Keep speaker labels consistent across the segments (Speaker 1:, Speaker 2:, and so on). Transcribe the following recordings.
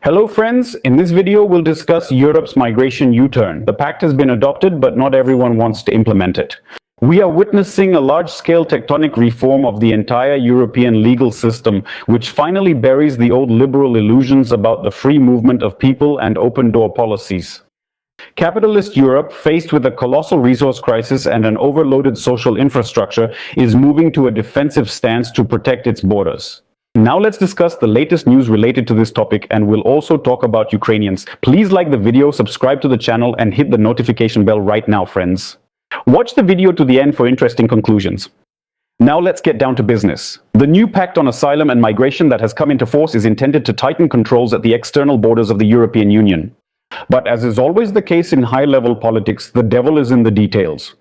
Speaker 1: Hello friends, in this video we'll discuss Europe's migration U-turn. The pact has been adopted, but not everyone wants to implement it. We are witnessing a large-scale tectonic reform of the entire European legal system, which finally buries the old liberal illusions about the free movement of people and open-door policies. Capitalist Europe, faced with a colossal resource crisis and an overloaded social infrastructure, is moving to a defensive stance to protect its borders. Now let's discuss the latest news related to this topic, and we'll also talk about Ukrainians. Please like the video, subscribe to the channel, and hit the notification bell right now, friends. Watch the video to the end for interesting conclusions. Now let's get down to business. The new Pact on Asylum and Migration that has come into force is intended to tighten controls at the external borders of the European Union. But as is always the case in high-level politics, the devil is in the details.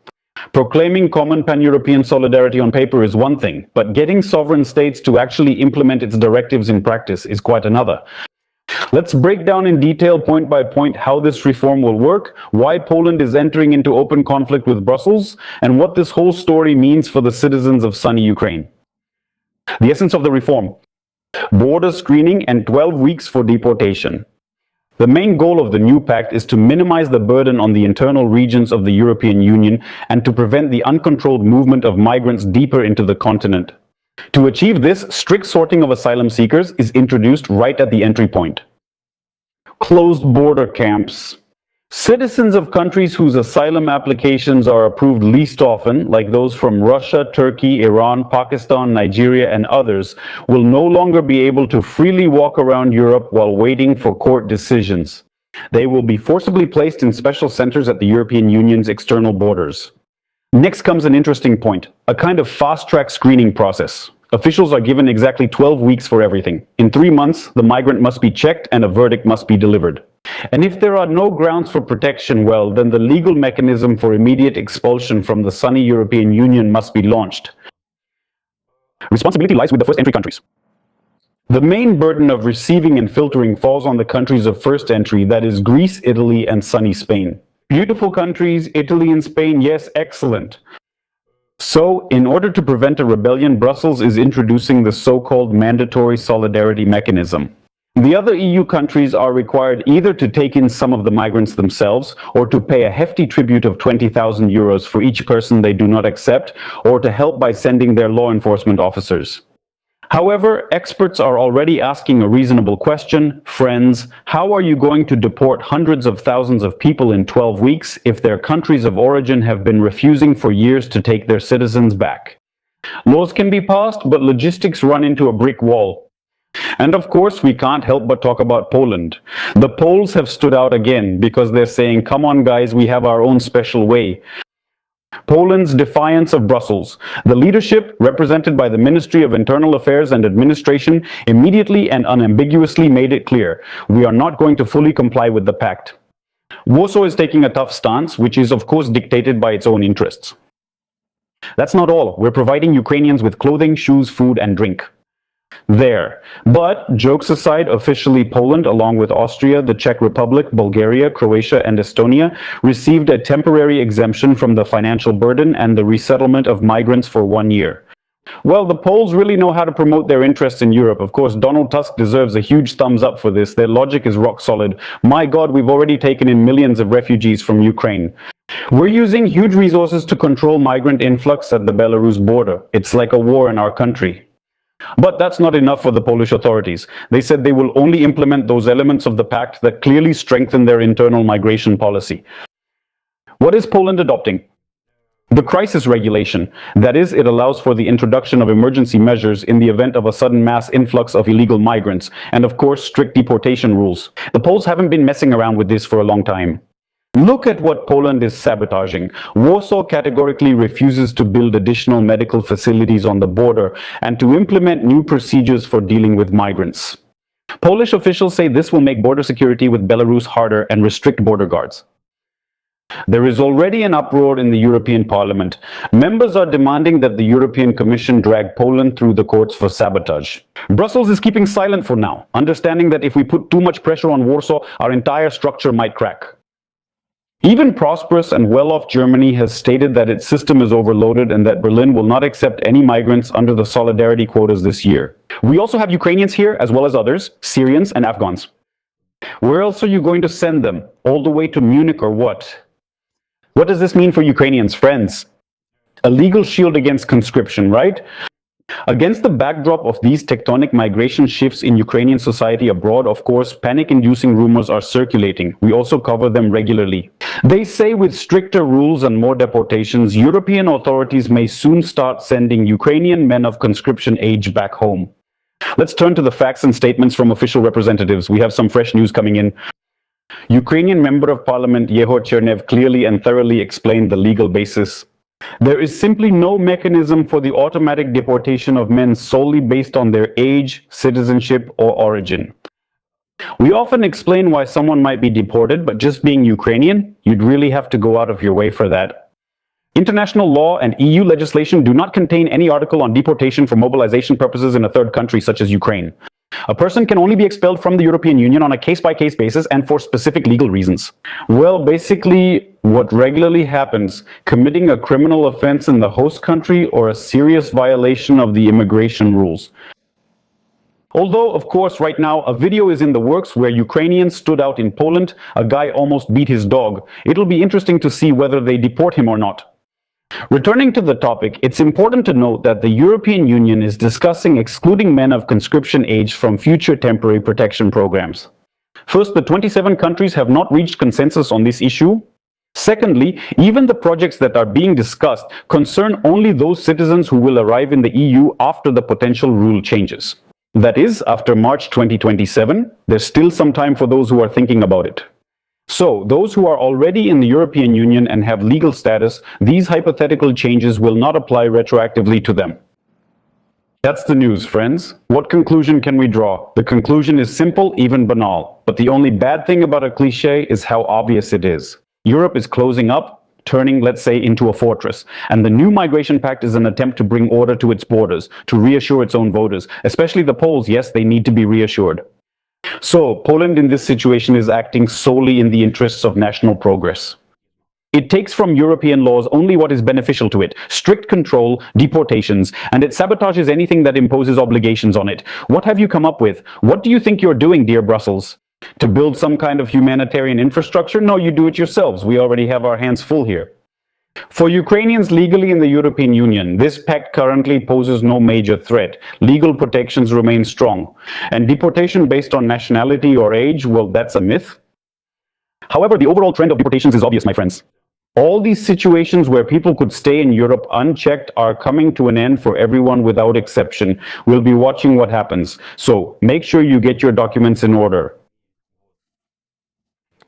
Speaker 1: Proclaiming common pan-European solidarity on paper is one thing, but getting sovereign states to actually implement its directives in practice is quite another. Let's break down in detail, point by point, how this reform will work, why Poland is entering into open conflict with Brussels, and what this whole story means for the citizens of sunny Ukraine. The essence of the reform: border screening and 12 weeks for deportation. The main goal of the new pact is to minimize the burden on the internal regions of the European Union and to prevent the uncontrolled movement of migrants deeper into the continent. To achieve this, strict sorting of asylum seekers is introduced right at the entry point. Closed border camps. Citizens of countries whose asylum applications are approved least often, like those from Russia, Turkey, Iran, Pakistan, Nigeria, and others, will no longer be able to freely walk around Europe while waiting for court decisions. They will be forcibly placed in special centers at the European Union's external borders. Next comes an interesting point: a kind of fast-track screening process. Officials are given exactly 12 weeks for everything. In 3 months, the migrant must be checked and a verdict must be delivered. And if there are no grounds for protection, well, then the legal mechanism for immediate expulsion from the sunny European Union must be launched. Responsibility lies with the first entry countries. The main burden of receiving and filtering falls on the countries of first entry, that is Greece, Italy, and sunny Spain. Beautiful countries, Italy and Spain, yes, excellent. So, in order to prevent a rebellion, Brussels is introducing the so-called mandatory solidarity mechanism. The other EU countries are required either to take in some of the migrants themselves, or to pay a hefty tribute of 20,000 euros for each person they do not accept, or to help by sending their law enforcement officers. However, experts are already asking a reasonable question: friends, how are you going to deport hundreds of thousands of people in 12 weeks if their countries of origin have been refusing for years to take their citizens back? Laws can be passed, but logistics run into a brick wall. And of course, we can't help but talk about Poland. The Poles have stood out again because they're saying, come on guys, we have our own special way. Poland's defiance of Brussels. The leadership, represented by the Ministry of Internal Affairs and Administration, immediately and unambiguously made it clear: we are not going to fully comply with the pact. Warsaw is taking a tough stance, which is of course dictated by its own interests. That's not all. We're providing Ukrainians with clothing, shoes, food, and drink. There. But, jokes aside, officially Poland, along with Austria, the Czech Republic, Bulgaria, Croatia, and Estonia, received a temporary exemption from the financial burden and the resettlement of migrants for 1 year. Well, the Poles really know how to promote their interests in Europe. Of course, Donald Tusk deserves a huge thumbs up for this. Their logic is rock solid. My God, we've already taken in millions of refugees from Ukraine. We're using huge resources to control migrant influx at the Belarus border. It's like a war in our country. But that's not enough for the Polish authorities. They said they will only implement those elements of the pact that clearly strengthen their internal migration policy. What is Poland adopting? The crisis regulation. That is, it allows for the introduction of emergency measures in the event of a sudden mass influx of illegal migrants, and of course strict deportation rules. The Poles haven't been messing around with this for a long time. Look at what Poland is sabotaging. Warsaw categorically refuses to build additional medical facilities on the border and to implement new procedures for dealing with migrants. Polish officials say this will make border security with Belarus harder and restrict border guards. There is already an uproar in the European Parliament. Members are demanding that the European Commission drag Poland through the courts for sabotage. Brussels is keeping silent for now, understanding that if we put too much pressure on Warsaw, our entire structure might crack. Even prosperous and well-off Germany has stated that its system is overloaded and that Berlin will not accept any migrants under the solidarity quotas this year. We also have Ukrainians here, as well as others, Syrians and Afghans. Where else are you going to send them? All the way to Munich or what? What does this mean for Ukrainians, friends? A legal shield against conscription, right? Against the backdrop of these tectonic migration shifts in Ukrainian society abroad, of course, panic-inducing rumors are circulating. We also cover them regularly. They say with stricter rules and more deportations, European authorities may soon start sending Ukrainian men of conscription age back home. Let's turn to the facts and statements from official representatives. We have some fresh news coming in. Ukrainian Member of Parliament Yehor Chernev clearly and thoroughly explained the legal basis. There is simply no mechanism for the automatic deportation of men solely based on their age, citizenship, or origin. We often explain why someone might be deported, but just being Ukrainian, you'd really have to go out of your way for that. International law and EU legislation do not contain any article on deportation for mobilization purposes in a third country such as Ukraine. A person can only be expelled from the European Union on a case-by-case basis and for specific legal reasons. Well, basically, what regularly happens, committing a criminal offense in the host country or a serious violation of the immigration rules. Although, of course, right now, a video is in the works where Ukrainians stood out in Poland, a guy almost beat his dog. It'll be interesting to see whether they deport him or not. Returning to the topic, it's important to note that the European Union is discussing excluding men of conscription age from future temporary protection programs. First, the 27 countries have not reached consensus on this issue. Secondly, even the projects that are being discussed concern only those citizens who will arrive in the EU after the potential rule changes. That is, after March 2027, there's still some time for those who are thinking about it. So, those who are already in the European Union and have legal status, these hypothetical changes will not apply retroactively to them. That's the news, friends. What conclusion can we draw? The conclusion is simple, even banal. But the only bad thing about a cliché is how obvious it is. Europe is closing up, turning, let's say, into a fortress. And the new migration pact is an attempt to bring order to its borders, to reassure its own voters, especially the Poles. Yes, they need to be reassured. So, Poland in this situation is acting solely in the interests of national progress. It takes from European laws only what is beneficial to it, strict control, deportations, and it sabotages anything that imposes obligations on it. What have you come up with? What do you think you're doing, dear Brussels? To build some kind of humanitarian infrastructure? No, you do it yourselves. We already have our hands full here. For Ukrainians legally in the European Union, this pact currently poses no major threat. Legal protections remain strong. And deportation based on nationality or age, well, that's a myth. However, the overall trend of deportations is obvious, my friends. All these situations where people could stay in Europe unchecked are coming to an end for everyone without exception. We'll be watching what happens. So make sure you get your documents in order.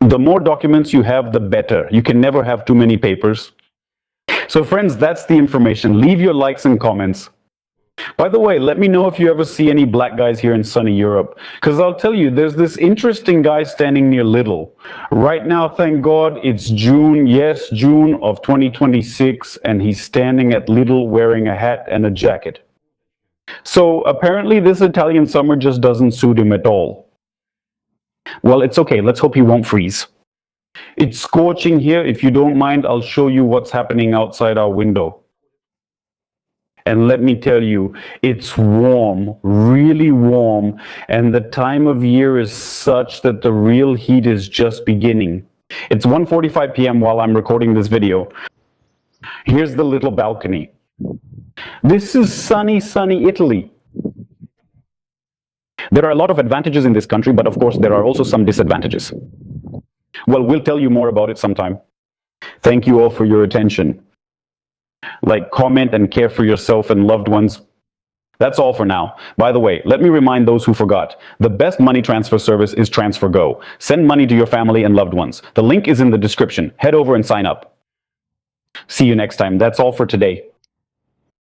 Speaker 1: The more documents you have, the better. You can never have too many papers. So friends, that's the information. Leave your likes and comments. By the way, let me know if you ever see any black guys here in sunny Europe. Because I'll tell you, there's this interesting guy standing near Lidl. Right now, thank God, it's June, yes, June of 2026, and he's standing at Lidl wearing a hat and a jacket. So apparently this Italian summer just doesn't suit him at all. Well, it's okay. Let's hope he won't freeze. It's scorching here. If you don't mind, I'll show you what's happening outside our window. And let me tell you, it's warm, really warm, and the time of year is such that the real heat is just beginning. It's 1:45 p.m. while I'm recording this video. Here's the little balcony. This is sunny, sunny Italy. There are a lot of advantages in this country, but of course there are also some disadvantages. Well, we'll tell you more about it sometime. Thank you all for your attention. Like, comment, and care for yourself and loved ones. That's all for now. By the way, let me remind those who forgot. The best money transfer service is TransferGo. Send money to your family and loved ones. The link is in the description. Head over and sign up. See you next time. That's all for today.